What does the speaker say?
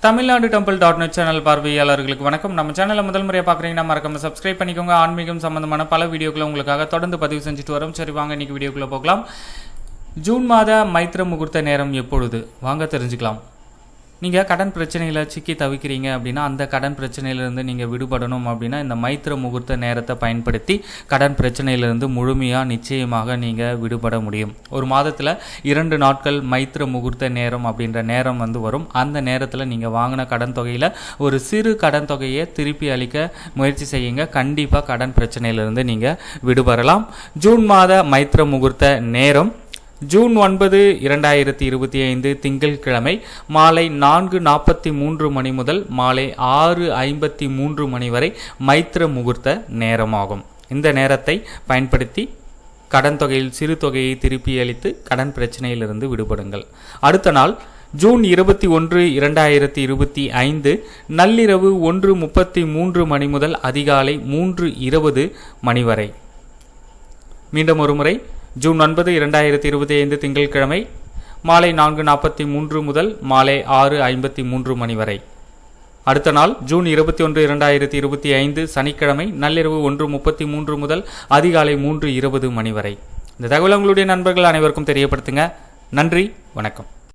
Tamil Nadu டெம்பிள்.net channel பார்வையாளர்களுக்கு வணக்கம். நம்ம சேனலை முதல் முறையாக பார்க்குறீங்கன்னா மறக்காம சப்ஸ்கிரைப் பண்ணிக்கோங்க. ஆன்மீகம் சம்பந்தமான பல வீடியோக்களை உங்களுக்காக தொடர்ந்து பதிவு செஞ்சுட்டு வரோம். சரி, வாங்க இன்னைக்கு வீடியோக்குள்ளே போகலாம். ஜூன் மாத மைத்திர முகூர்த்த நேரம் எப்பொழுது வாங்க தெரிஞ்சுக்கலாம். நீங்கள் கடன் பிரச்சனையில் சிக்கி தவிக்கிறீங்க அப்படின்னா, அந்த கடன் பிரச்சனையிலேருந்து நீங்கள் விடுபடணும் அப்படின்னா இந்த மைத்திர முகூர்த்த நேரத்தை பயன்படுத்தி கடன் பிரச்சனையிலேருந்து முழுமையாக நிச்சயமாக நீங்கள் விடுபட முடியும். ஒரு மாதத்தில் 2 நாட்கள் மைத்திர முகூர்த்த நேரம் அப்படின்ற நேரம் வரும். அந்த நேரத்தில் நீங்கள் வாங்கின கடன் தொகையில் ஒரு சிறு கடன் தொகையை திருப்பி அளிக்க முயற்சி செய்யுங்க. கண்டிப்பாக கடன் பிரச்சனையிலேருந்து நீங்கள் விடுபடலாம். ஜூன் மாத மைத்திர முகூர்த்த நேரம் ஜூன் 9, 2025 திங்கட்கிழமை மாலை 4:43 மணி முதல் மாலை 6:53 மணி வரை மைத்திர முகூர்த்த நேரமாகும். இந்த நேரத்தை பயன்படுத்தி கடன் தொகையில் சிறு தொகையை திருப்பி அளித்து கடன் பிரச்சனையிலிருந்து விடுபடுங்கள். அடுத்த நாள் ஜூன் 21, 2025 நள்ளிரவு 1:33 மணி முதல் அதிகாலை 3:20 மணி வரை. மீண்டும் ஒரு முறை, ஜூன் 9, 2025 திங்கட்கிழமை மாலை 4:43 முதல் மாலை 6:53 மணி வரை. அடுத்த நாள் ஜூன் 21, 2025 சனிக்கிழமை நள்ளிரவு 1:33 முதல் அதிகாலை 3:20 மணி வரை. இந்த தகவல் உங்களுடைய நண்பர்கள் அனைவருக்கும் தெரியப்படுத்துங்க. நன்றி, வணக்கம்.